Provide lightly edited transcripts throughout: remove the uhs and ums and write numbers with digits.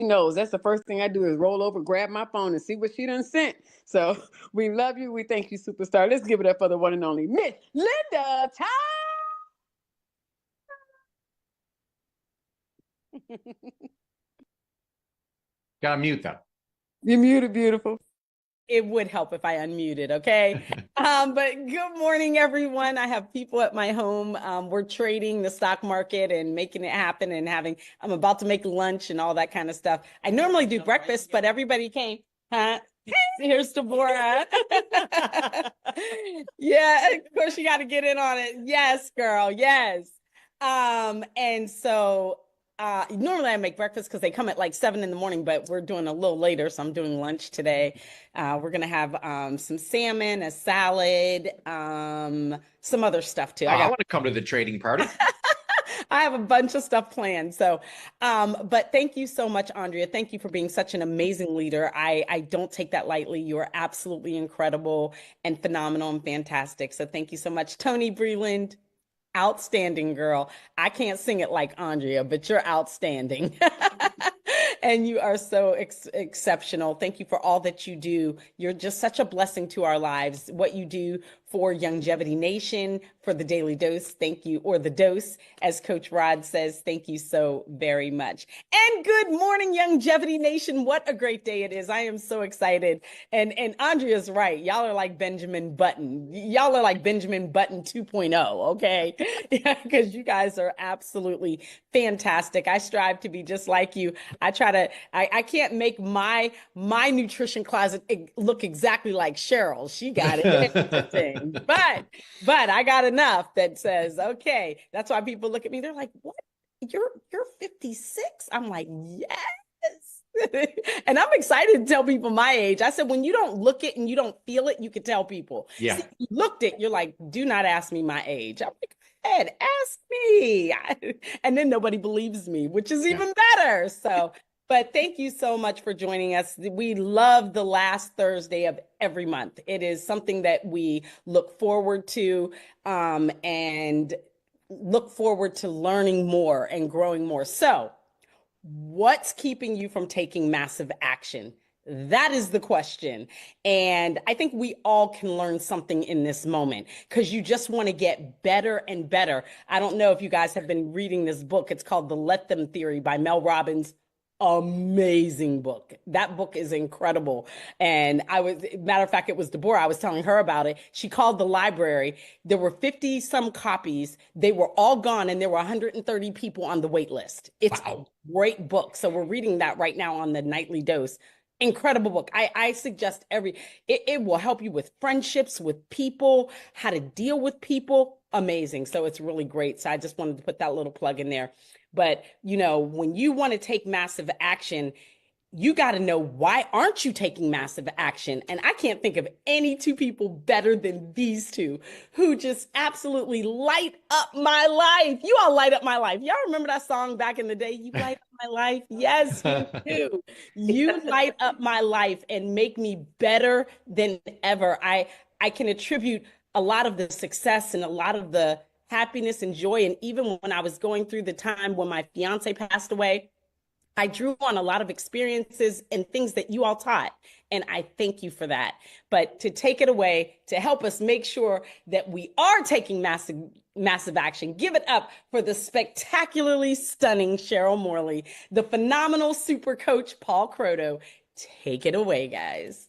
knows that's the first thing I do is roll over, grab my phone, and see what she done sent. So we love you. We thank you, superstar. Let's give it up for the one and only Miss Linda Ty. Gotta mute them. You're muted, beautiful. It would help if I unmuted, okay? But good morning, everyone. I have people at my home. We're trading the stock market and making it happen and I'm about to make lunch and all that kind of stuff. I normally do breakfast, but everybody came. Huh? Here's Deborah. Yeah, of course you got to get in on it. Yes, girl, yes. And so normally I make breakfast because they come at like 7 in the morning, but we're doing a little later. So I'm doing lunch today. We're going to have some salmon, a salad, some other stuff too. I want to come to the trading party. I have a bunch of stuff planned. So, but thank you so much, Andrea. Thank you for being such an amazing leader. I don't take that lightly. You are absolutely incredible and phenomenal and fantastic. So thank you so much, Tony Breland. Outstanding, girl. I can't sing it like Andrea, but you're outstanding. And you are so exceptional. Thank you for all that you do. You're just such a blessing to our lives. What you do for Longevity Nation, for the Daily Dose, thank you, or the Dose, as Coach Rod says, thank you so very much. And good morning, Longevity Nation. What a great day it is. I am so excited. And Andrea's right. Y'all are like Benjamin Button. Y'all are like Benjamin Button 2.0, okay? Because you guys are absolutely fantastic. I strive to be just like you. I can't make my nutrition closet look exactly like Cheryl. She got it. But I got enough that says, okay, that's why people look at me. They're like, what? You're 56? I'm like, yes. And I'm excited to tell people my age. I said, when you don't look it and you don't feel it, you can tell people. Yeah. See, you looked it, you're like, do not ask me my age. I'm like, go ahead, ask me. And then nobody believes me, which is even better. So, but thank you so much for joining us. We love the last Thursday of every month. It is something that we look forward to and look forward to learning more and growing more. So, what's keeping you from taking massive action? That is the question. And I think we all can learn something in this moment because you just want to get better and better. I don't know if you guys have been reading this book. It's called The Let Them Theory by Mel Robbins. Amazing book. That book is incredible. And matter of fact, it was Deborah. I was telling her about it. She called the library. There were 50 some copies. They were all gone and there were 130 people on the wait list. It's a great book. So we're reading that right now on the Nightly Dose. Incredible book. I suggest it will help you with friendships, with people, how to deal with people. Amazing. So it's really great. So I just wanted to put that little plug in there. But, when you want to take massive action, you got to know, why aren't you taking massive action? And I can't think of any two people better than these two who just absolutely light up my life. You all light up my life. Y'all remember that song back in the day? You light up my life. Yes, you do. You light up my life and make me better than ever. I can attribute a lot of the success and a lot of the happiness and joy. And even when I was going through the time when my fiance passed away, I drew on a lot of experiences and things that you all taught. And I thank you for that. But to take it away, to help us make sure that we are taking massive action, give it up for the spectacularly stunning Cheryl Morley, the phenomenal super coach, Paul Croto. Take it away, guys.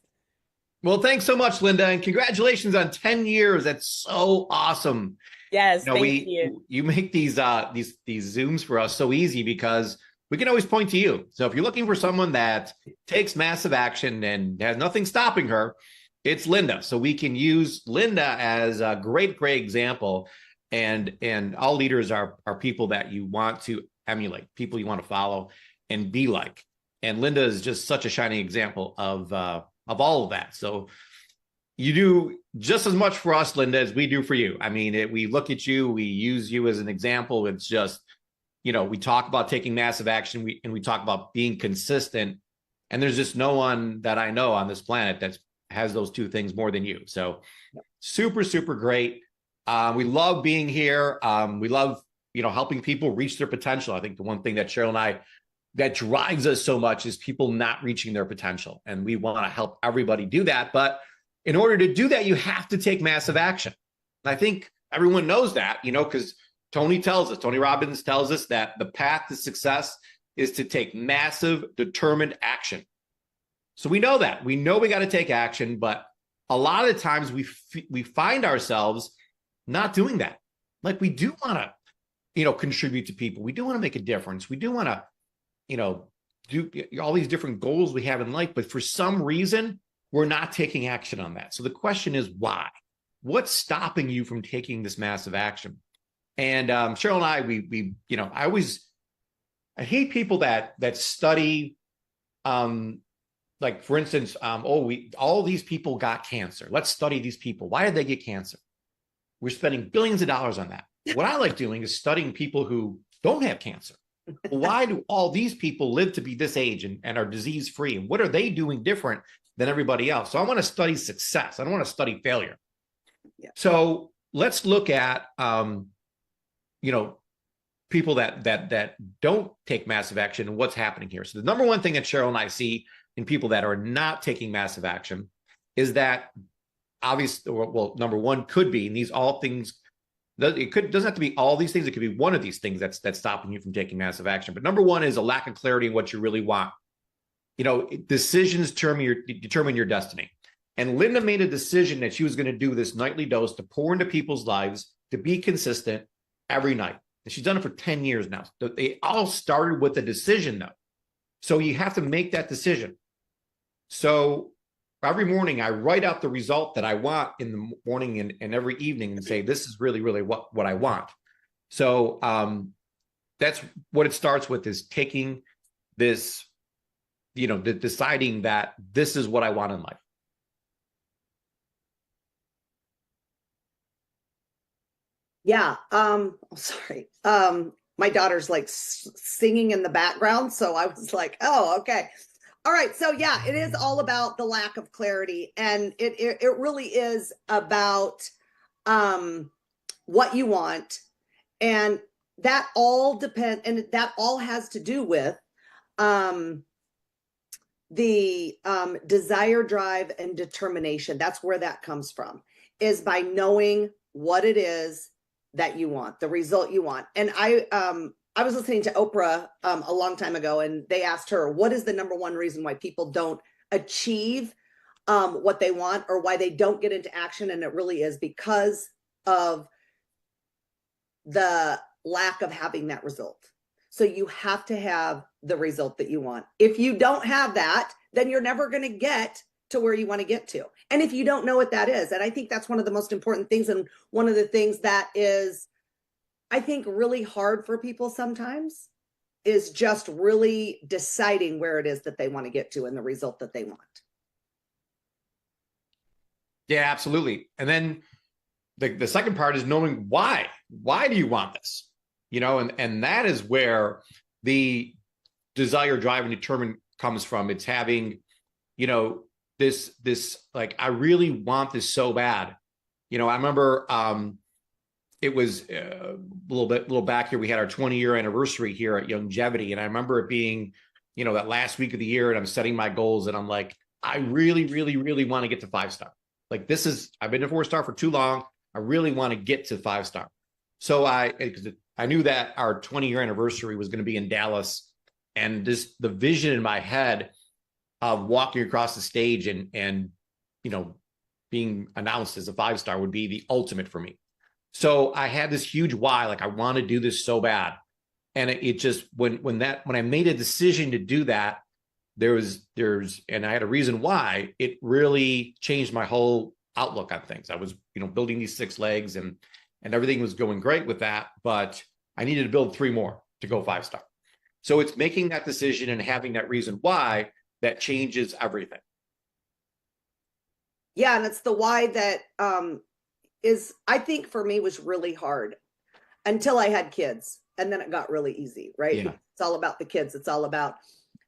Well, thanks so much, Linda. And congratulations on 10 years. That's so awesome. Yes, thank you. You make these Zooms for us so easy because we can always point to you. So if you're looking for someone that takes massive action and has nothing stopping her, it's Linda. So we can use Linda as a great example. And all leaders are people that you want to emulate, people you want to follow and be like. And Linda is just such a shining example of all of that. So you do just as much for us, Linda, as we do for you. I mean, we look at you, we use you as an example. It's just, we talk about taking massive action and we talk about being consistent. And there's just no one that I know on this planet that has those two things more than you. So super, super great. We love being here. We love, helping people reach their potential. I think the one thing that Cheryl and I that drives us so much is people not reaching their potential. And we want to help everybody do that. But in order to do that, you have to take massive action. And I think everyone knows that, because Tony Robbins tells us that the path to success is to take massive, determined action. So we know that. We know we got to take action, but a lot of the times we find ourselves not doing that. Like, we do want to, contribute to people. We do want to make a difference. We do want to, do all these different goals we have in life, but for some reason, we're not taking action on that. So the question is, why? What's stopping you from taking this massive action? And Cheryl and I, I hate people that study, like, for instance, all these people got cancer. Let's study these people. Why did they get cancer? We're spending billions of dollars on that. What I like doing is studying people who don't have cancer. Why do all these people live to be this age and are disease free? And what are they doing different than everybody else? So I want to study success. I don't want to study failure. Yeah. So let's look at, people that don't take massive action and what's happening here. So the number one thing that Cheryl and I see in people that are not taking massive action is that, obviously, well, number one could be, and these all things, doesn't have to be all these things. It could be one of these things that's stopping you from taking massive action. But number one is a lack of clarity in what you really want. Decisions determine your destiny. And Linda made a decision that she was going to do this nightly dose to pour into people's lives, to be consistent every night. And she's done it for 10 years now. They all started with a decision, though. So you have to make that decision. So every morning I write out the result that I want in the morning and every evening and say, this is really, really what I want. So that's what it starts with, is taking this, deciding that this is what I want in life. Yeah. Sorry. My daughter's like singing in the background. So I was like, oh, okay. All right. So yeah, it is all about the lack of clarity. And it really is about what you want. And that all depends, and that all has to do with the desire, drive, and determination. That's where that comes from, is by knowing what it is that you want, the result you want. And I was listening to Oprah a long time ago, and they asked her, what is the number one reason why people don't achieve what they want, or why they don't get into action? And it really is because of the lack of having that result. So you have to have the result that you want. If you don't have that, then you're never going to get to where you want to get to. And if you don't know what that is, and I think that's one of the most important things, and one of the things that is, I think, really hard for people sometimes, is just really deciding where it is that they want to get to and the result that they want. Yeah, absolutely. And then the second part is knowing why. Why do you want this? And that is where the desire, drive, and determine comes from. It's having, this like, I really want this so bad. I remember it was a little back here. We had our 20-year anniversary here at Longevity. And I remember it being, that last week of the year, and I'm setting my goals, and I'm like, I really, really, really want to get to 5-star. Like, I've been to 4-star for too long. I really want to get to 5-star. So because I knew that our 20-year anniversary was going to be in Dallas, and the vision in my head of walking across the stage and being announced as a 5-star would be the ultimate for me. So I had this huge why, like, I want to do this so bad. And it just, when I made a decision to do that, and I had a reason why, it really changed my whole outlook on things. I was, building these 6 legs, and everything was going great with that, but I needed to build 3 more to go 5-star. So it's making that decision and having that reason why that changes everything. Yeah. And it's the why that is, I think, for me, was really hard until I had kids. And then it got really easy, right? Yeah. It's all about the kids. It's all about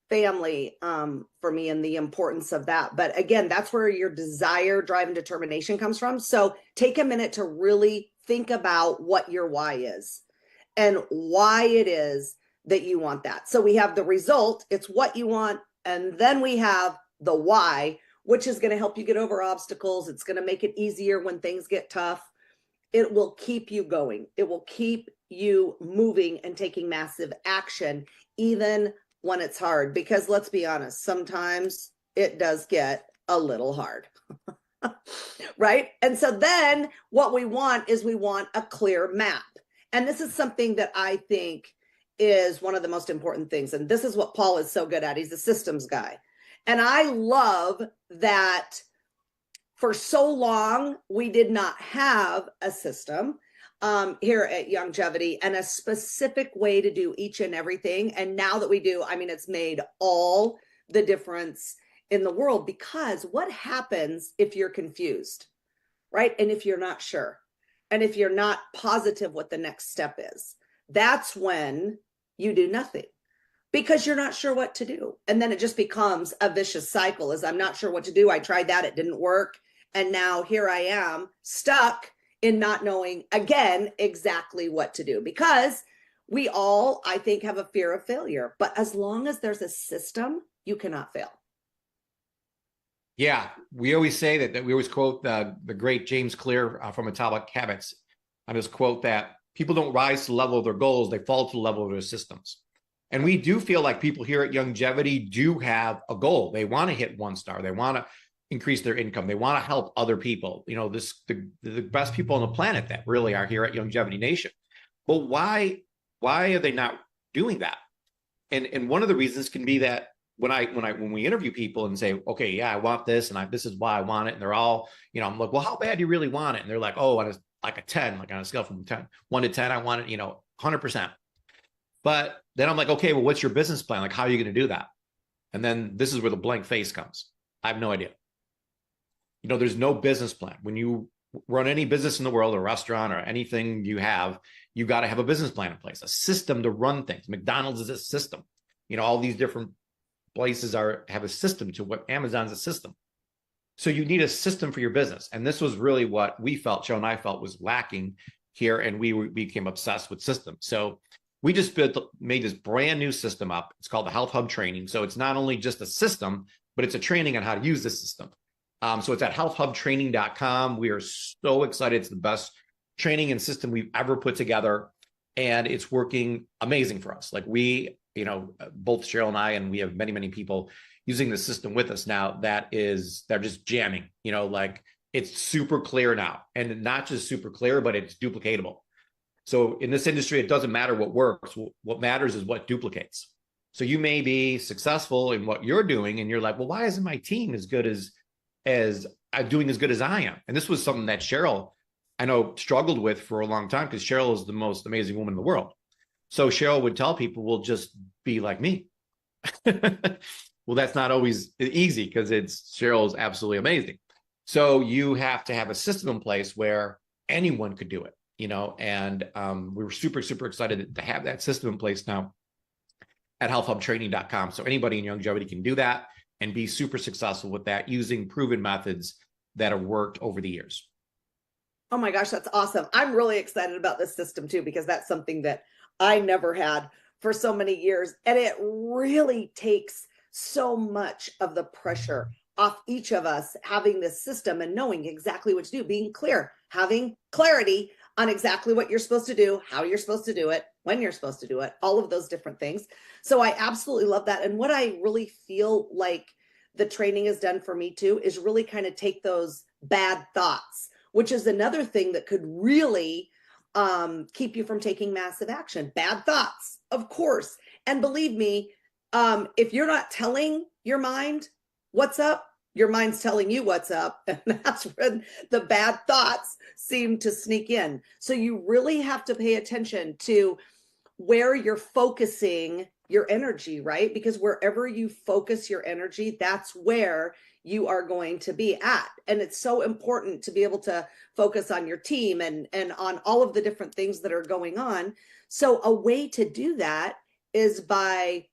family for me, and the importance of that. But again, that's where your desire, drive, and determination comes from. So take a minute to really think about what your why is, and why it is that you want that. So we have the result, it's what you want, and then we have the why, which is going to help you get over obstacles. It's going to make it easier when things get tough. It will keep you going. It will keep you moving and taking massive action, even when it's hard. Because let's be honest, sometimes it does get a little hard. Right? And so then what we want is we want a clear map. And this is something that I think is one of the most important things. And this is what Paul is so good at. He's a systems guy. And I love that for so long, we did not have a system here at Youngevity and a specific way to do each and everything. And now that we do, I mean, it's made all the difference in the world, because what happens if you're confused, right? And if you're not sure, and if you're not positive what the next step is, that's when you do nothing, because you're not sure what to do. And then it just becomes a vicious cycle. As I'm not sure what to do. I tried that. It didn't work. And now here I am stuck in not knowing, again, exactly what to do, because we all, I think, have a fear of failure. But as long as there's a system, you cannot fail. Yeah, we always say that we always quote the great James Clear from Atomic Habits. I just quote that people don't rise to the level of their goals, they fall to the level of their systems. And we do feel like people here at Youngevity do have a goal. They want to hit 1 star. They want to increase their income. They want to help other people. You know, the best people on the planet that really are here at Youngevity Nation. But why are they not doing that? And one of the reasons can be that when we interview people and say, okay, yeah, I want this, and this is why I want it, and they're all, you know, I'm like, well, how bad do you really want it? And they're like, oh, on a 10, like on a scale from 1 to 10, I want it, 100%. But then I'm like, okay, well, what's your business plan? Like, how are you going to do that? And then this is where the blank face comes. I have no idea. There's no business plan. When you run any business in the world, a restaurant or anything you got to have a business plan in place, a system to run things. McDonald's is a system. All these different places have a system to what Amazon's a system. So you need a system for your business. And this was really what we felt, Cheryl and I felt, was lacking here. And we became obsessed with systems. So we just made this brand new system up. It's called the Health Hub Training. So it's not only just a system, but it's a training on how to use the system. So it's at healthhubtraining.com. We are so excited. It's the best training and system we've ever put together. And it's working amazing for us. Like both Cheryl and I, and we have many, many people using the system with us now they're just jamming, like it's super clear now, and not just super clear, but it's duplicatable. So in this industry, it doesn't matter what works. What matters is what duplicates. So you may be successful in what you're doing, and you're like, well, why isn't my team as good as doing as good as I am? And this was something that Cheryl, I know, struggled with for a long time, because Cheryl is the most amazing woman in the world. So Cheryl would tell people, well, just be like me. Well, that's not always easy, because Cheryl is absolutely amazing. So you have to have a system in place where anyone could do it, and we were super, super excited to have that system in place now at healthhubtraining.com. So anybody in Youngevity can do that and be super successful with that using proven methods that have worked over the years. Oh my gosh, that's awesome. I'm really excited about this system too, because that's something that I never had for so many years. And it really takes so much of the pressure off each of us having this system and knowing exactly what to do, being clear, having clarity on exactly what you're supposed to do, how you're supposed to do it, when you're supposed to do it, all of those different things. So I absolutely love that. And what I really feel like the training has done for me too is really kind of take those bad thoughts, which is another thing that could really keep you from taking massive action. Bad thoughts, of course. And believe me, if you're not telling your mind what's up, your mind's telling you what's up. And that's when the bad thoughts seem to sneak in. So you really have to pay attention to where you're focusing your energy, right? Because wherever you focus your energy, that's where you are going to be at. And it's so important to be able to focus on your team and on all of the different things that are going on. So a way to do that is by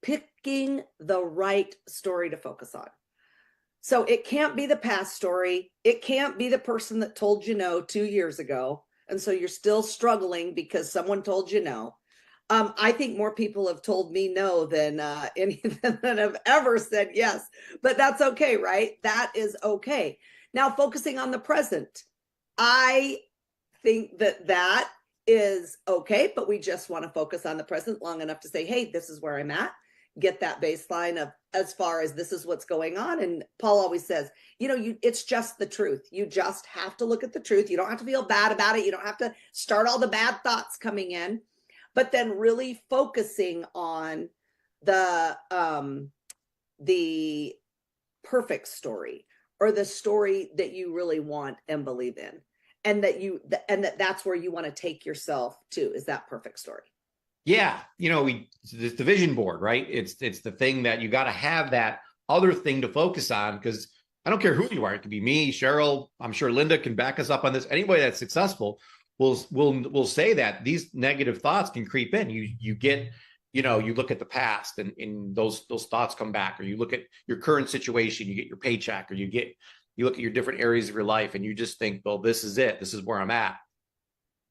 picking the right story to focus on. So it can't be the past story. It can't be the person that told you no 2 years ago. And so you're still struggling because someone told you no. I think more people have told me no than any that have ever said yes, but that's okay, right? That is okay. Now, focusing on the present, I think that is okay, but we just want to focus on the present long enough to say, hey, this is where I'm at. Get that baseline of as far as this is what's going on. And Paul always says, it's just the truth. You just have to look at the truth. You don't have to feel bad about it. You don't have to start all the bad thoughts coming in, but then really focusing on the perfect story, or the story that you really want and believe in, and that's where you want to take yourself to, is that perfect story. Yeah, it's the vision board, right? It's the thing that you got to have, that other thing to focus on, because I don't care who you are. It could be me, Cheryl. I'm sure Linda can back us up on this. Anybody that's successful will say that these negative thoughts can creep in. You get, you look at the past, and those thoughts come back, or you look at your current situation, you get your paycheck, or you look at your different areas of your life, and you just think, well, this is it. This is where I'm at.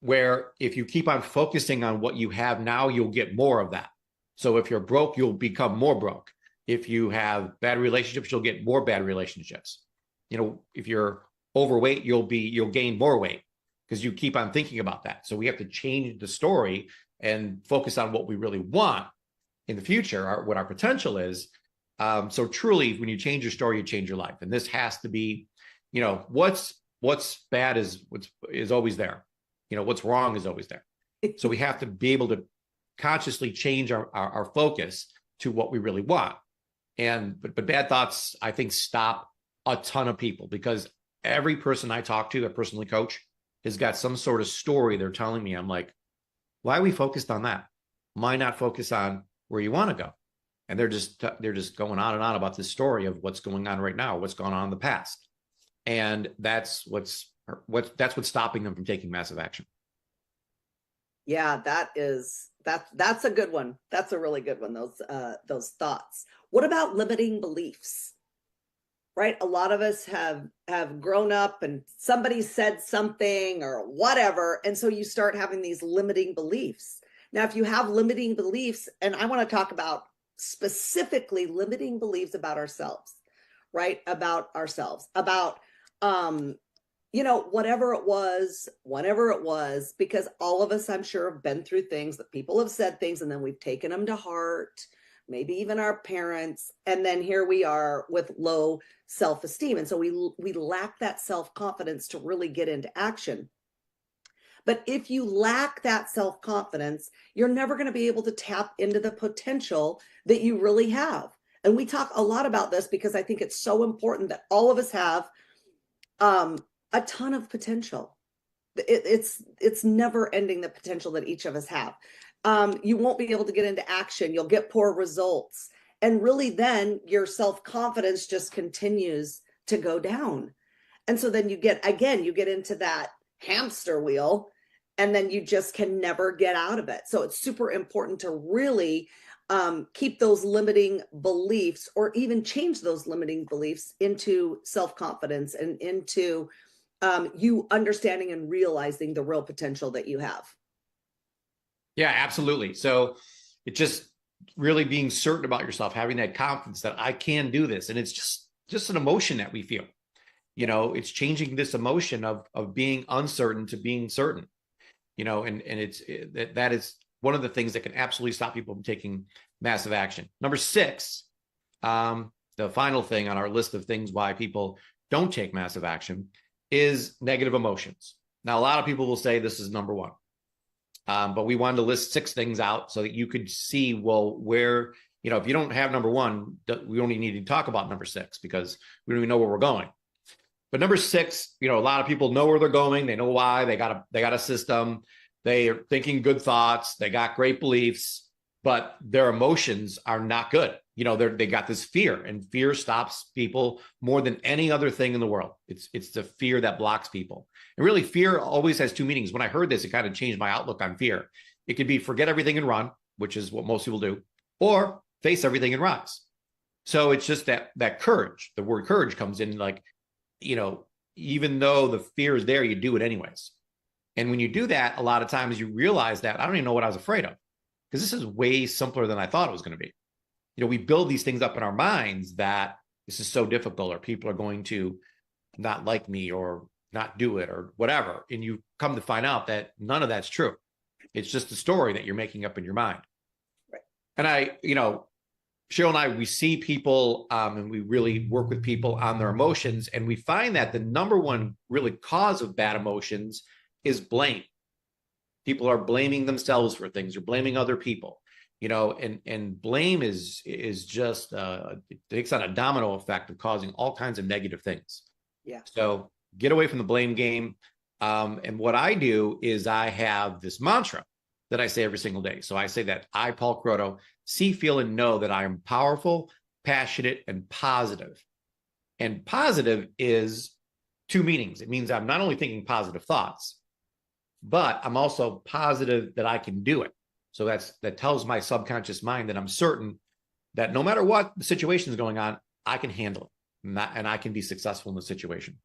Where if you keep on focusing on what you have now, you'll get more of that. So if you're broke, you'll become more broke. If you have bad relationships, you'll get more bad relationships. If you're overweight, you'll gain more weight, because you keep on thinking about that. So we have to change the story and focus on what we really want in the future, what our potential is. So truly, when you change your story, you change your life. And this has to be, what's bad is always there. What's wrong is always there. So we have to be able to consciously change our focus to what we really want. But bad thoughts, I think, stop a ton of people, because every person I talk to, I personally coach, has got some sort of story they're telling me. I'm like, why are we focused on that? Why not focus on where you want to go? And they're just going on and on about this story of what's going on right now, what's gone on in the past. And that's what's stopping them from taking massive action. Yeah, that's a good one. That's a really good one. Those thoughts. What about limiting beliefs? Right? A lot of us have grown up and somebody said something or whatever, and so you start having these limiting beliefs. Now, if you have limiting beliefs, and I want to talk about specifically limiting beliefs about ourselves, right? About ourselves, about whatever it was, whenever it was, because all of us, I'm sure, have been through things that people have said things, and then we've taken them to heart, maybe even our parents. And then here we are with low self-esteem. And so we lack that self-confidence to really get into action. But if you lack that self-confidence, you're never going to be able to tap into the potential that you really have. And we talk a lot about this because I think it's so important that all of us have a ton of potential. It's never ending, the potential that each of us have. You won't be able to get into action. You'll get poor results. And really then your self-confidence just continues to go down. And so then you get into that hamster wheel, and then you just can never get out of it. So it's super important to really keep those limiting beliefs, or even change those limiting beliefs into self-confidence and into you understanding and realizing the real potential that you have. Yeah, absolutely. So it's just really being certain about yourself, having that confidence that I can do this. And it's just an emotion that we feel. It's changing this emotion of being uncertain to being certain. That is one of the things that can absolutely stop people from taking massive action. Number 6, the final thing on our list of things why people don't take massive action, is negative emotions. Now, a lot of people will say this is number 1. But we wanted to list 6 things out so that you could see, well, where, if you don't have number 1, we only need to talk about number 6, because we don't even know where we're going. But number 6, a lot of people know where they're going. They know why. They got a system. They are thinking good thoughts. They got great beliefs, but their emotions are not good. They got this fear, and fear stops people more than any other thing in the world. It's the fear that blocks people. And really, fear always has 2 meanings. When I heard this, it kind of changed my outlook on fear. It could be forget everything and run, which is what most people do, or face everything and rise. So it's just that courage. The word courage comes in, like, even though the fear is there, you do it anyways. And when you do that, a lot of times you realize that I don't even know what I was afraid of, because this is way simpler than I thought it was going to be. We build these things up in our minds that this is so difficult, or people are going to not like me or not do it or whatever. And you come to find out that none of that's true. It's just a story that you're making up in your mind. Right. And Cheryl and I, we see people and we really work with people on their emotions. And we find that the number one really cause of bad emotions is blame. People are blaming themselves for things. They're blaming other people, and blame is just, it takes on a domino effect of causing all kinds of negative things. Yeah. So get away from the blame game. And what I do is I have this mantra that I say every single day. So I say that I, Paul Croto, see, feel, and know that I am powerful, passionate, and positive. And positive is two meanings. It means I'm not only thinking positive thoughts, but I'm also positive that I can do it. So that tells my subconscious mind that I'm certain that no matter what the situation is going on, I can handle it and I can be successful in the situation.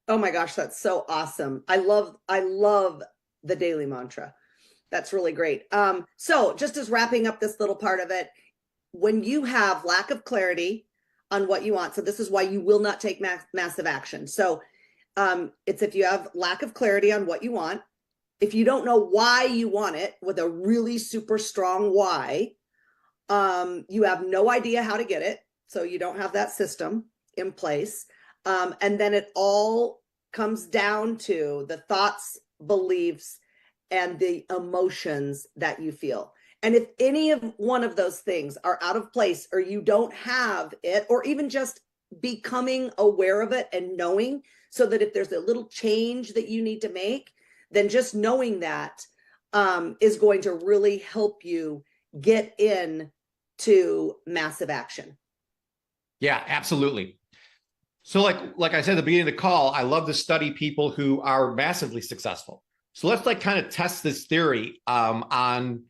Oh my gosh, that's so awesome. I love the daily mantra. That's really great. So just as wrapping up this little part of it, when you have lack of clarity on what you want, so this is why you will not take massive action. So it's if you have lack of clarity on what you want, if you don't know why you want it with a really super strong why, you have no idea how to get it. So you don't have that system in place. And then it all comes down to the thoughts, beliefs, and the emotions that you feel. And if any of one of those things are out of place, or you don't have it, or even just becoming aware of it and knowing, so that if there's a little change that you need to make, then just knowing that is going to really help you get into massive action. Yeah, absolutely. So like I said at the beginning of the call, I love to study people who are massively successful. So let's kind of test this theory on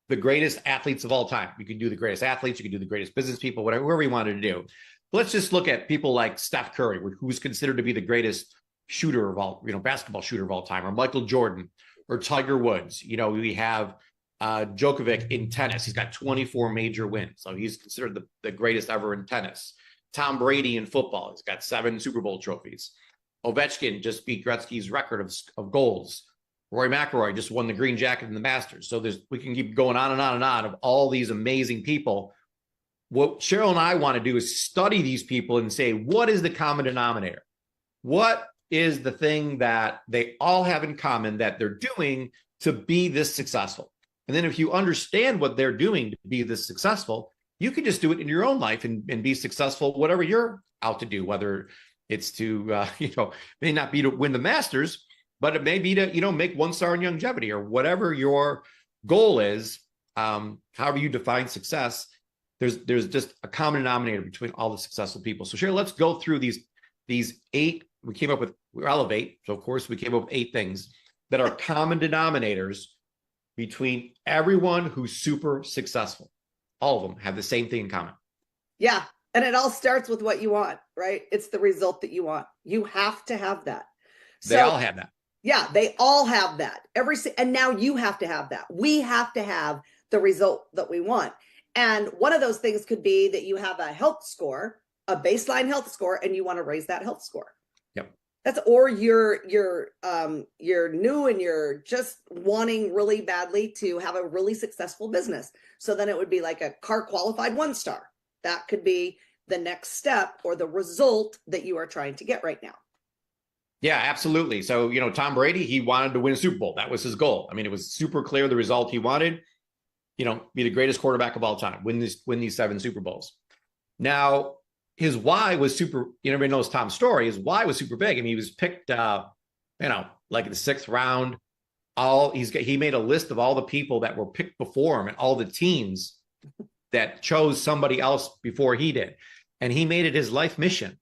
the greatest athletes of all time. You can do the greatest athletes, you can do the greatest business people, whatever you wanted to do. But let's just look at people like Steph Curry, who's considered to be the greatest shooter of all, basketball shooter of all time, or Michael Jordan, or Tiger Woods. We have Djokovic in tennis. He's got 24 major wins. So he's considered the greatest ever in tennis. Tom Brady in football. He's got 7 Super Bowl trophies. Ovechkin just beat Gretzky's record of goals. Roy McIlroy just won the green jacket in the Masters. So we can keep going on and on and on of all these amazing people. What Cheryl and I want to do is study these people and say, what is the common denominator? What is the thing that they all have in common that they're doing to be this successful? And then if you understand what they're doing to be this successful, you can just do it in your own life and be successful, whatever you're out to do, whether it's to, may not be to win the Masters, but it may be to, make 1-star in longevity, or whatever your goal is. However you define success, there's just a common denominator between all the successful people. So Cheryl, let's go through these 8. We're Elev8. So of course we came up with 8 things that are common denominators between everyone who's super successful. All of them have the same thing in common. Yeah. And it all starts with what you want, right? It's the result that you want. You have to have that. They all have that. Yeah, they all have that. And now you have to have that. We have to have the result that we want. And one of those things could be that you have a health score, a baseline health score, and you want to raise that health score. Yep. Or you're new and you're just wanting really badly to have a really successful business. So then it would be like a car qualified 1-star. That could be the next step or the result that you are trying to get right now. Yeah, absolutely. So, Tom Brady, he wanted to win a Super Bowl. That was his goal. I mean, it was super clear the result he wanted, be the greatest quarterback of all time, win these 7 Super Bowls. Now, his why was super, everybody knows Tom's story. His why was super big. I mean, he was picked, like in the 6th round. He made a list of all the people that were picked before him and all the teams that chose somebody else before he did. And he made it his life mission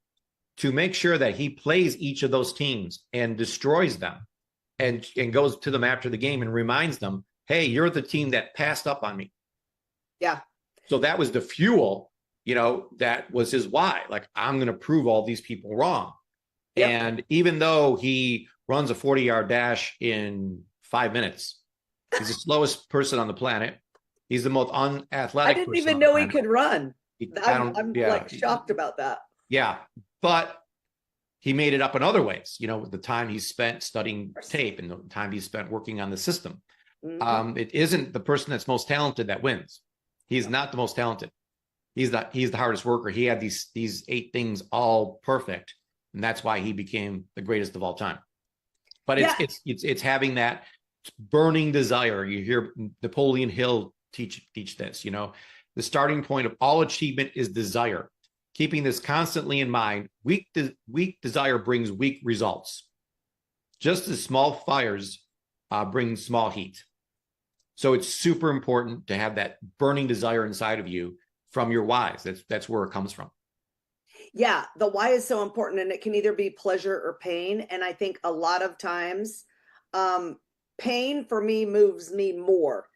to make sure that he plays each of those teams and destroys them and goes to them after the game and reminds them, hey, you're the team that passed up on me. Yeah. So that was the fuel, that was his why. Like, I'm going to prove all these people wrong. Yep. And even though he runs a 40-yard dash in 5 minutes, he's the slowest person on the planet. He's the most unathletic I didn't person even on the know he planet. could run. I I'm, don't, I'm yeah, like shocked about that. yeah. But he made it up in other ways, you know, the time he spent studying tape and the time he spent working on the system. It isn't the person that's most talented that wins. He's not the most talented. He's the hardest worker. He had these 8 things all perfect, and that's why he became the greatest of all time. But it's having that burning desire. You hear Napoleon Hill teach this, you know, the starting point of all achievement is desire. Keeping this constantly in mind, weak desire brings weak results. Just as small fires bring small heat. So it's super important to have that burning desire inside of you from your whys. That's where it comes from. Yeah, the why is so important, and it can either be pleasure or pain. And I think a lot of times, pain for me moves me more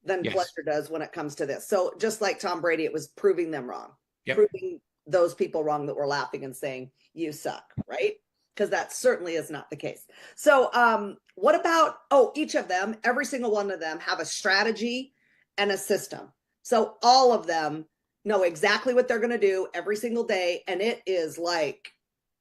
than pleasure does when it comes to this. So just like Tom Brady, it was proving them wrong, proving those people wrong that were laughing and saying, you suck, right? Because that certainly is not the case. So what about, each of them, every single one of them have a strategy and a system. So all of them know exactly what they're going to do every single day. And it is like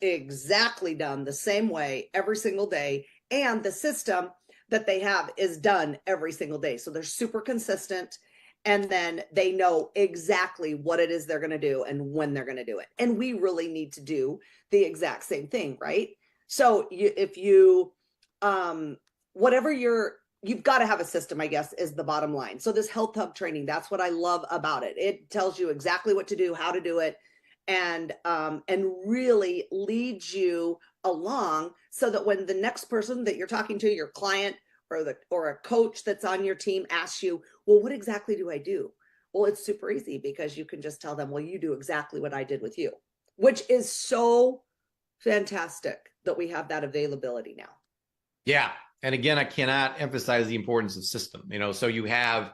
exactly done the same way every single day. And the system that they have is done every single day. So they're super consistent. And then they know exactly what it is they're going to do and when they're going to do it. And we really need to do the exact same thing, right? So if you, whatever you've got to have a system, I guess, is the bottom line. So this health hub training, that's what I love about it. It tells you exactly what to do, how to do it, and really leads you along so that when the next person that you're talking to, your client or a coach that's on your team asks you, well, what exactly do I do? Well, it's super easy because you can just tell them, well, you do exactly what I did with you, which is so fantastic that we have that availability now. Yeah. And again, I cannot emphasize the importance of system, you know, so you have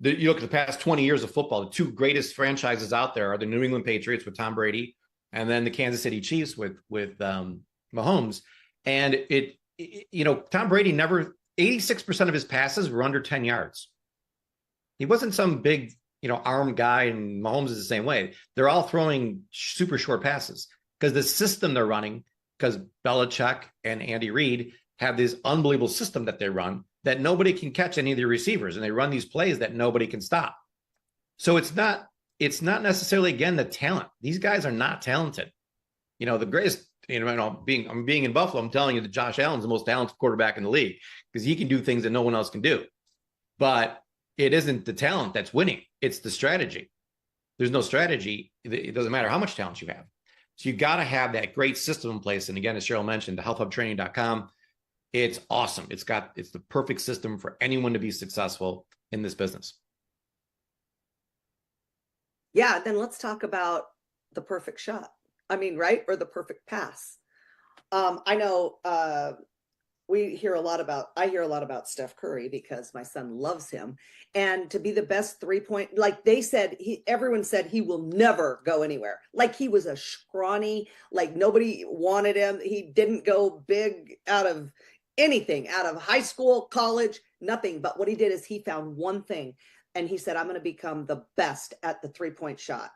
you look at the past 20 years of football, the 2 greatest franchises out there are the New England Patriots with Tom Brady and then the Kansas City Chiefs with Mahomes. And you know, Tom Brady 86% of his passes were under 10 yards. He wasn't some big, you know, armed guy, and Mahomes is the same way. They're all throwing super short passes because the system they're running, because Belichick and Andy Reid have this unbelievable system that they run that nobody can catch any of the receivers, and they run these plays that nobody can stop. So it's not necessarily, again, the talent. These guys are not talented. You know, the greatest, you know, being in Buffalo, I'm telling you that Josh Allen's the most talented quarterback in the league because he can do things that no one else can do. But it isn't the talent that's winning. It's the strategy. There's no strategy. It doesn't matter how much talent you have. So you got to have that great system in place. And again, as Cheryl mentioned, the healthhubtraining.com, it's awesome. It's the perfect system for anyone to be successful in this business. Yeah. Then let's talk about the perfect shot. I mean, right? Or the perfect pass. I know I hear a lot about Steph Curry because my son loves him, and to be the best 3-point, like they said, everyone said he will never go anywhere. Like he was a scrawny, like nobody wanted him. He didn't go big out of anything, out of high school, college, nothing. But what he did is he found one thing and he said, I'm going to become the best at the 3-point shot.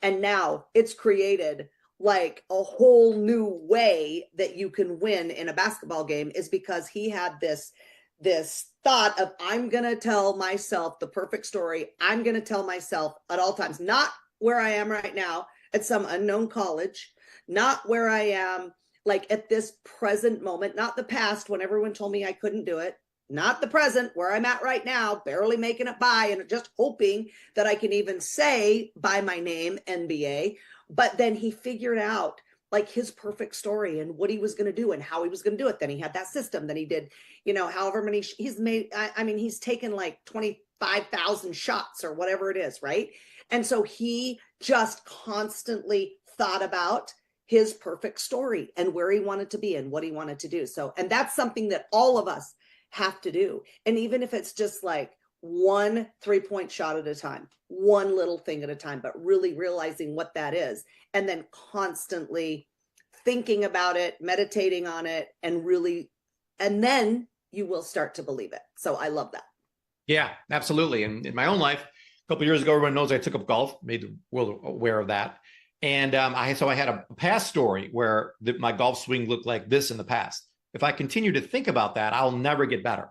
And now it's created like a whole new way that you can win in a basketball game, is because he had this thought of, I'm going to tell myself the perfect story. I'm going to tell myself at all times, not where I am right now at some unknown college, not where I am like at this present moment, not the past when everyone told me I couldn't do it, not the present where I'm at right now, barely making it by and just hoping that I can even say by my name, NBA. But then he figured out like his perfect story and what he was going to do and how he was going to do it. Then he had that system. Then he did, you know, however many he's made. I mean, he's taken like 25,000 shots or whatever it is, right? And so he just constantly thought about his perfect story and where he wanted to be and what he wanted to do. So, and that's something that all of us have to do. And even if it's just like one 3-point shot at a time, one little thing at a time, but really realizing what that is, and then constantly thinking about it, meditating on it, and then you will start to believe it. So I love that. Yeah, absolutely. And in my own life, a couple of years ago, everyone knows I took up golf, made the world aware of that. And I had a past story where my golf swing looked like this in the past. If I continue to think about that, I'll never get better.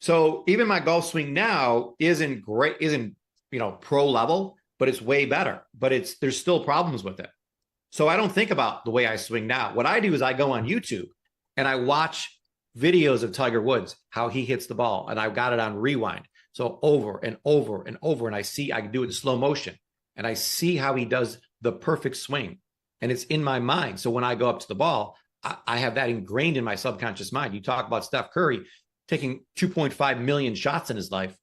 So even my golf swing now isn't pro level, but it's way better. But there's still problems with it. So I don't think about the way I swing now. What I do is I go on YouTube and I watch videos of Tiger Woods, how he hits the ball, and I've got it on rewind. So over and over and over, and I can do it in slow motion, and I see how he does the perfect swing, and it's in my mind. So when I go up to the ball, I have that ingrained in my subconscious mind. You talk about Steph Curry taking 2.5 million shots in his life.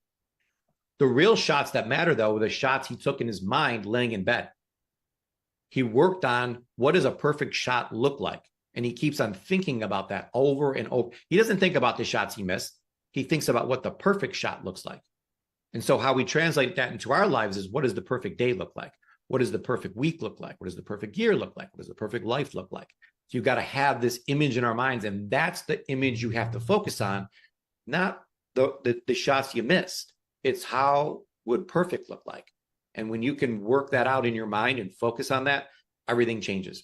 The real shots that matter, though, were the shots he took in his mind laying in bed. He worked on what does a perfect shot look like? And he keeps on thinking about that over and over. He doesn't think about the shots he missed. He thinks about what the perfect shot looks like. And so how we translate that into our lives is, what does the perfect day look like? What does the perfect week look like? What does the perfect year look like? What does the perfect life look like? So you've got to have this image in our minds, and that's the image you have to focus on, not the shots you missed. It's how would perfect look like. And when you can work that out in your mind and focus on that, everything changes.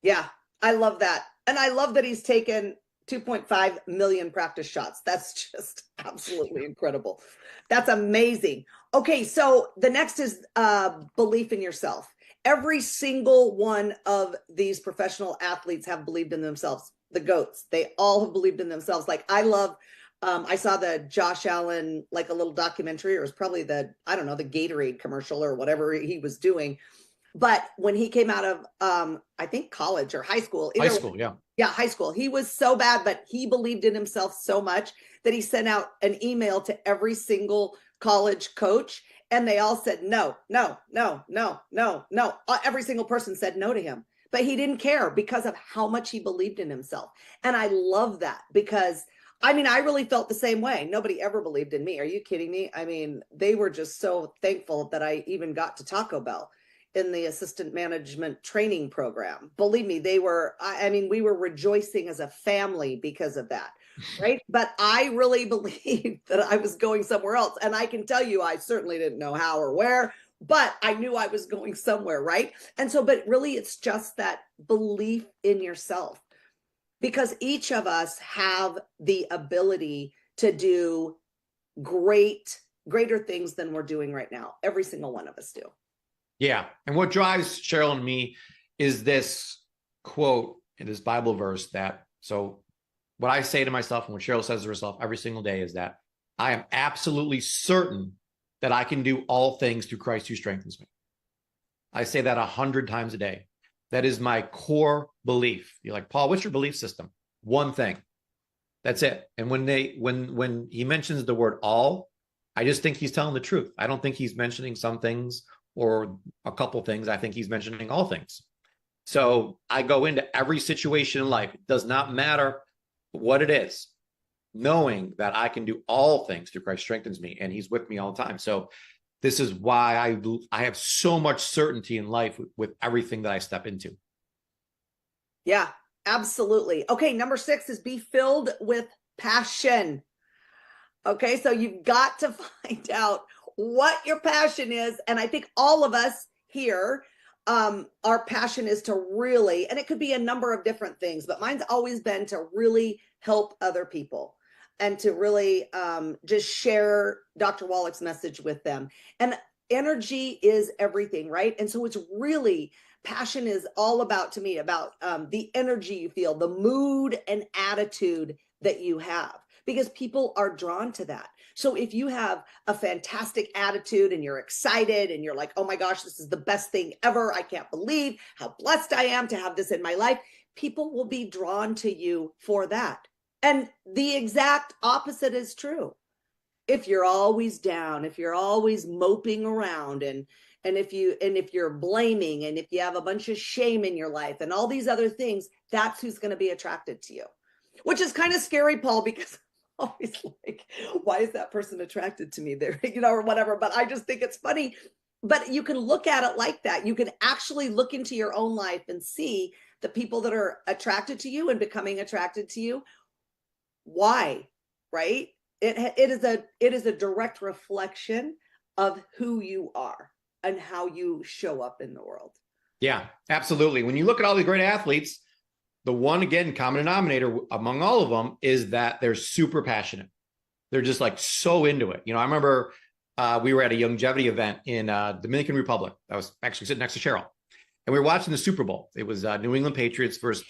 Yeah, I love that. And I love that he's taken 2.5 million practice shots. That's just absolutely incredible. That's amazing. Okay, so the next is belief in yourself. Every single one of these professional athletes have believed in themselves. The GOATs, they all have believed in themselves. Like I saw the Josh Allen, like a little documentary, or it was probably the Gatorade commercial or whatever he was doing. But when he came out of, I think college or high school. High school, yeah. Yeah, high school. He was so bad, but he believed in himself so much that he sent out an email to every single college coach, and they all said, no, no, no, no, no, no. Every single person said no to him, but he didn't care because of how much he believed in himself. And I love that because I really felt the same way. Nobody ever believed in me. Are you kidding me? I mean, they were just so thankful that I even got to Taco Bell in the assistant management training program. Believe me, we were rejoicing as a family because of that, right? But I really believed that I was going somewhere else. And I can tell you, I certainly didn't know how or where, but I knew I was going somewhere, right? And so, but really it's just that belief in yourself, because each of us have the ability to do greater things than we're doing right now. Every single one of us do. Yeah. And what drives Cheryl and me is this quote in this Bible verse so what I say to myself and what Cheryl says to herself every single day is that I am absolutely certain that I can do all things through Christ who strengthens me. I say that 100 times a day. That is my core belief. You're like, Paul, what's your belief system? One thing. That's it. And when he mentions the word all, I just think he's telling the truth. I don't think he's mentioning some things or a couple things. I think he's mentioning all things. So I go into every situation in life. It does not matter what it is, knowing that I can do all things through Christ strengthens me, and he's with me all the time. So this is why I have so much certainty in life with everything that I step into. Yeah, absolutely. Okay, number 6 is be filled with passion. Okay, so you've got to find out what your passion is. And I think all of us here, our passion is to really, and it could be a number of different things, but mine's always been to really help other people and to really just share Dr. Wallach's message with them. And energy is everything, right? And so it's really, passion is all about, to me, about the energy you feel, the mood and attitude that you have, because people are drawn to that. So if you have a fantastic attitude and you're excited and you're like, oh my gosh, this is the best thing ever. I can't believe how blessed I am to have this in my life. People will be drawn to you for that. And the exact opposite is true. If you're always down, if you're always moping around and if you're blaming, and if you have a bunch of shame in your life and all these other things, that's who's going to be attracted to you, which is kind of scary, Paul, because always like, why is that person attracted to me there, or whatever. But I just think it's funny. But you can look at it like that. You can actually look into your own life and see the people that are attracted to you and becoming attracted to you. Why? Right? It is a direct reflection of who you are and how you show up in the world. Yeah, absolutely. When you look at all the great athletes, the one, again, common denominator among all of them is that they're super passionate. They're just like so into it. I remember we were at a longevity event in Dominican Republic. I was actually sitting next to Cheryl, and we were watching the Super Bowl. It was New England Patriots versus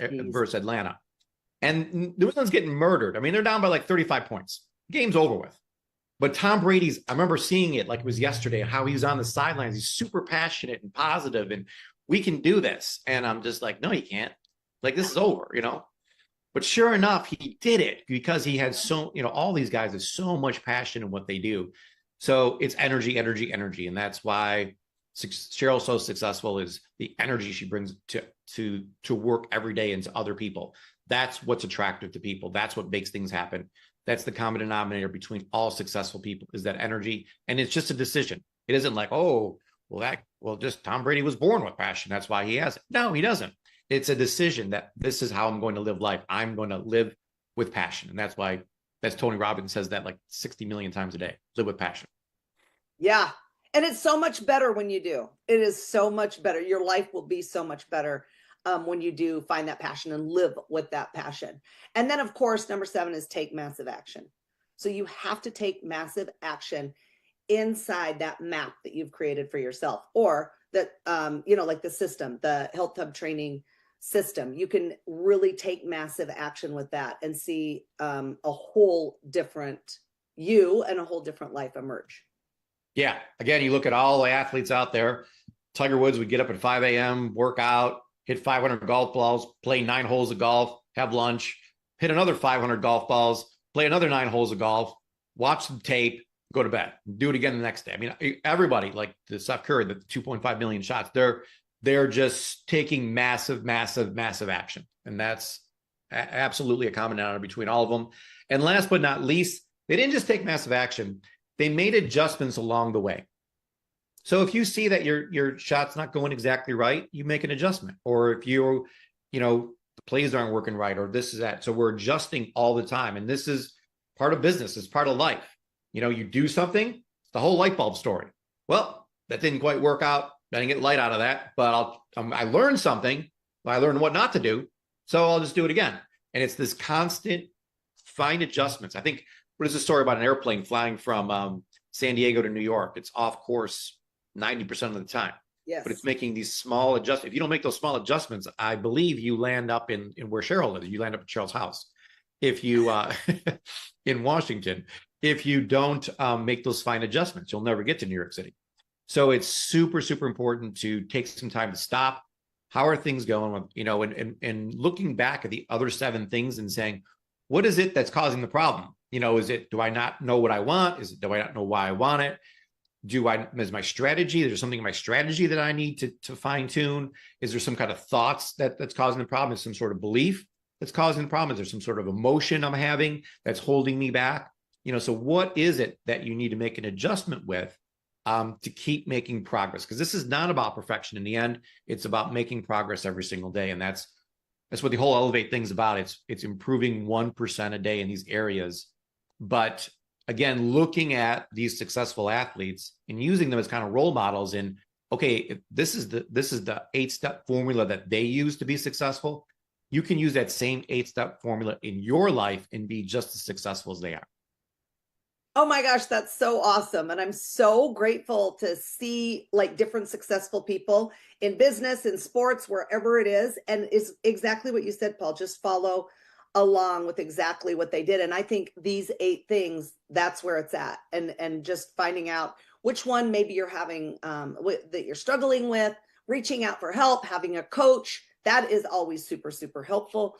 Atlanta. And New England's getting murdered. I mean, they're down by like 35 points. Game's over with. But Tom Brady's, I remember seeing it like it was yesterday, how he was on the sidelines. He's super passionate and positive, and we can do this. And I'm just like, no, you can't. Like, this is over, But sure enough, he did it because he had all these guys have so much passion in what they do. So it's energy, energy, energy. And that's why Cheryl's so successful, is the energy she brings to work every day and to other people. That's what's attractive to people. That's what makes things happen. That's the common denominator between all successful people, is that energy. And it's just a decision. It isn't like, just Tom Brady was born with passion, that's why he has it. No, he doesn't. It's a decision that this is how I'm going to live life. I'm going to live with passion. And that's Tony Robbins says that like 60 million times a day, live with passion. Yeah. And it's so much better when you do. It is so much better. Your life will be so much better when you do find that passion and live with that passion. And then, of course, number 7 is take massive action. So you have to take massive action inside that map that you've created for yourself, or that, like the system, the Health Hub training system. You can really take massive action with that and see a whole different you and a whole different life emerge. Yeah. Again, you look at all the athletes out there. Tiger Woods would get up at 5 a.m., work out, hit 500 golf balls, play 9 holes of golf, have lunch, hit another 500 golf balls, play another 9 holes of golf, watch the tape, go to bed, do it again the next day. I mean, everybody, like the Steph Curry, the 2.5 million shots, they're just taking massive, massive, massive action. And that's absolutely a common denominator between all of them. And last but not least, they didn't just take massive action. They made adjustments along the way. So if you see that your shot's not going exactly right, you make an adjustment. Or if the plays aren't working right, or this is that. So we're adjusting all the time. And this is part of business. It's part of life. You do something, it's the whole light bulb story. Well, that didn't quite work out. I didn't get light out of that, but I learned something. I learned what not to do. So I'll just do it again. And it's this constant fine adjustments. I think, what is the story about an airplane flying from San Diego to New York? It's off course 90% of the time. Yes. But it's making these small adjustments. If you don't make those small adjustments, I believe you land up in where Cheryl is. You land up at Cheryl's house. If you, in Washington, if you don't make those fine adjustments, you'll never get to New York City. So it's super, super important to take some time to stop. How are things going? And looking back at the other 7 things and saying, what is it that's causing the problem? Is it, do I not know what I want? Do I not know why I want it? Is my strategy, there's something in my strategy that I need to fine tune? Is there some kind of thoughts that's causing the problem? Is some sort of belief that's causing the problem? Is there some sort of emotion I'm having that's holding me back? So what is it that you need to make an adjustment with to keep making progress? Because this is not about perfection in the end. It's about making progress every single day. And that's what the whole Elevate thing's about. It's improving 1% a day in these areas. But again, looking at these successful athletes and using them as kind of role models in, okay, this is the 8-step formula that they use to be successful. You can use that same 8-step formula in your life and be just as successful as they are. Oh my gosh, that's so awesome. And I'm so grateful to see like different successful people in business, in sports, wherever it is. And it's exactly what you said, Paul. Just follow along with exactly what they did. And I think these 8 things, that's where it's at. And just finding out which one maybe you're having that you're struggling with, reaching out for help, having a coach, that is always super, super helpful.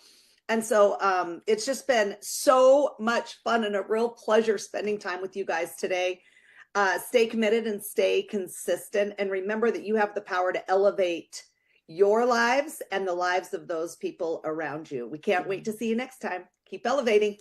And so it's just been so much fun and a real pleasure spending time with you guys today. Stay committed and stay consistent. And remember that you have the power to elevate your lives and the lives of those people around you. We can't wait to see you next time. Keep elevating.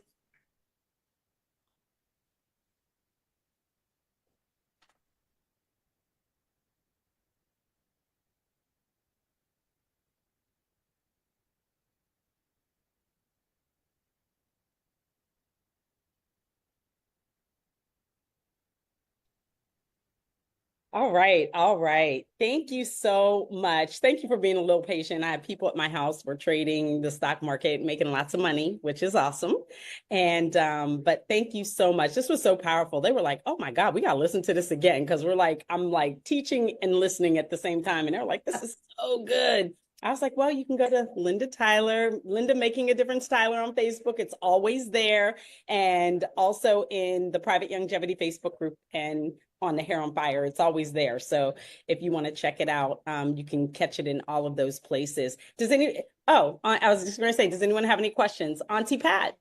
All right. All right. Thank you so much. Thank you for being a little patient. I have people at my house. We're trading the stock market, making lots of money, which is awesome. And but thank you so much. This was so powerful. They were like, oh my God, we gotta listen to this again. Cause I'm like teaching and listening at the same time. And they're like, this is so good. I was like, well, you can go to Linda Tyler, Linda Making a Difference Tyler on Facebook. It's always there. And also in the Private Longevity Facebook group and on the Hair on Fire. It's always there. So if you want to check it out, you can catch it in all of those places. I was just going to say, does anyone have any questions? Auntie Pat.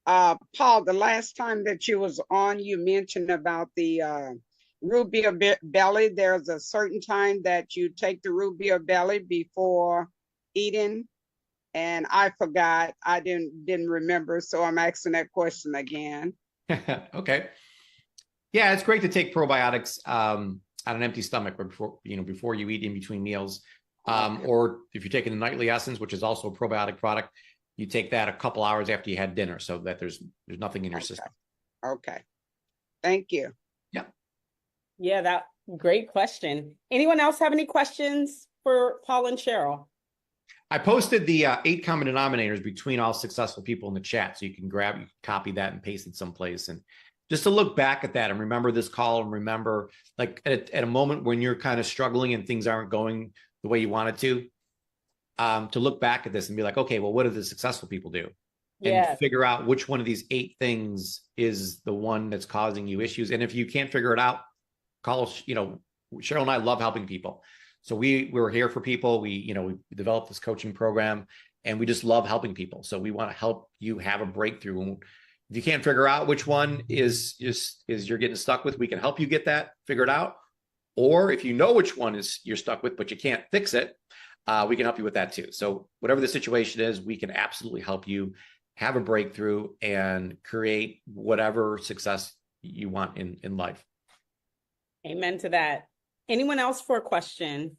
Paul, the last time that you was on, you mentioned about the root beer belly. There's a certain time that you take the root beer belly before eating. And I forgot, I didn't remember, so I'm asking that question again. Okay. Yeah, it's great to take probiotics on an empty stomach before you eat in between meals. Or if you're taking the Nightly Essence, which is also a probiotic product, you take that a couple hours after you had dinner so that there's nothing in your system. Okay. Thank you. Yeah. Yeah, that great question. Anyone else have any questions for Paul and Cheryl? I posted the 8 common denominators between all successful people in the chat. So you can copy that and paste it someplace. And just to look back at that and remember this call and remember like at a moment when you're kind of struggling and things aren't going the way you wanted to look back at this and be like, okay, well, what do the successful people do? And figure out which one of these 8 things is the one that's causing you issues. And if you can't figure it out, call, Cheryl and I love helping people. So we were here for people. We developed this coaching program and we just love helping people. So we want to help you have a breakthrough. And if you can't figure out which one is you're getting stuck with, we can help you get that figured out. Or if you know which one is you're stuck with, but you can't fix it, we can help you with that too. So whatever the situation is, we can absolutely help you have a breakthrough and create whatever success you want in life. Amen to that. Anyone else for a question?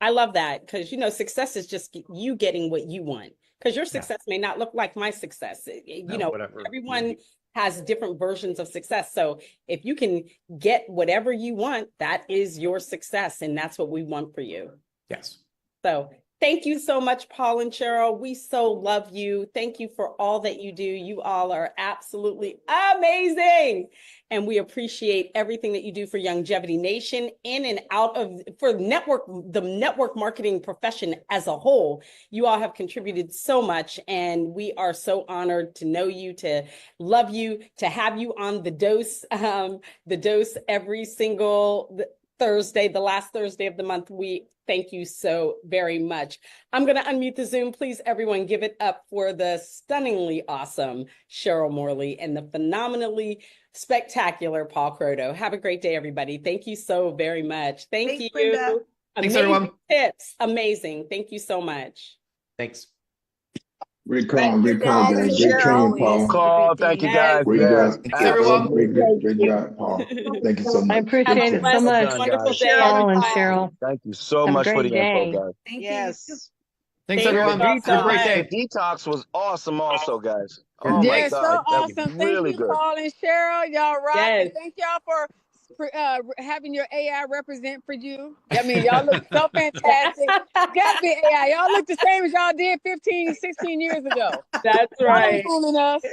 I love that because, success is just you getting what you want because your success may not look like my success. Whatever. Everyone has different versions of success. So if you can get whatever you want, that is your success. And that's what we want for you. Yes. So thank you so much, Paul and Cheryl. We so love you. Thank you for all that you do. You all are absolutely amazing. And we appreciate everything that you do for Longevity Nation in and out of for the network marketing profession as a whole. You all have contributed so much and we are so honored to know you, to love you, to have you on the dose every single Thursday, the last Thursday of the month. We thank you so very much. I'm going to unmute the Zoom. Please, everyone, give it up for the stunningly awesome Cheryl Morley and the phenomenally spectacular Paul Croto. Have a great day, everybody. Thank you so very much. Thanks, you. Brenda. Thanks, everyone. Tips. Amazing. Thank you so much. Thanks. Great call, guys. Great training, Paul. Call. Thank you, guys. Great job. Thanks, everyone. Great job, Paul. Thank you so much. I appreciate it so much, Wonderful day, Paul and everybody. Cheryl. Thank you so Have a much for great the info, day. guys. Thank Yes. you. Thanks, Thank everyone. you Have a great day. The detox was awesome also, guys. Oh my Yes, God. so That was awesome. really Thank you, good. Paul and Cheryl. Y'all rock. Yes. And thank y'all for having your AI represent for you. I mean, y'all look so fantastic. Gotta be AI. Y'all look the same as y'all did 15, 16 years ago. That's Y'all right. ain't fooling us.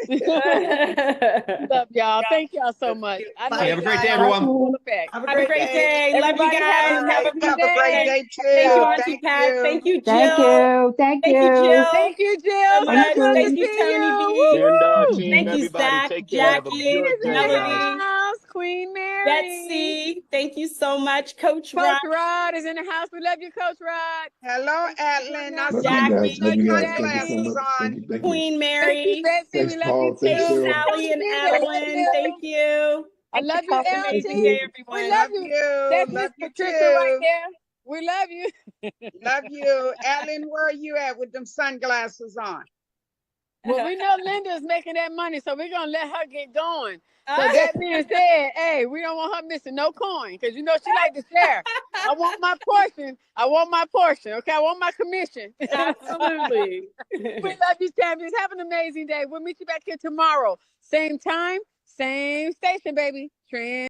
Love y'all. Thank y'all so much. I know Have a great day, y'all everyone. full effect. Have Have a great day. Love you Everybody guys. Have a Have a great day too. Thank you, Auntie Pat. Thank you, Jill. Thank you. Thank you, Jill. Thank you, Jill. So So much. good Thank to you, see Tony you. B. Linda, Woo-hoo. team, Thank you, everybody. Zach, Take care. Have a Jackie, good day, In the Melody, guys. house, Queen Mary. Betsy. Thank you so much, Coach Rod. Coach Rod is in the house. We love you, Coach Rod. Hello, Atlin. I Love you saw Jackie. guys. Love you guys. Thank you so sunglasses much. on. Thank you. Queen Thank you, Mary. Betsy. Thanks, We love Paul. you Thanks, Thank you, Cheryl. Sally and Adeline. Thank you. I love you, Have an amazing day, LT. We everyone. love Love you. you. That's Love Miss you Patricia right too. there. We love you. Love you. Atlin, where are you at with them sunglasses on? Well, we know Linda's making that money, so we're going to let her get going. So that being said, hey, we don't want her missing no coin because you know she like to share. I want my portion. Okay, I want my commission. Absolutely. We love you, champions. Have an amazing day. We'll meet you back here tomorrow. Same time, Same station, baby. Trend.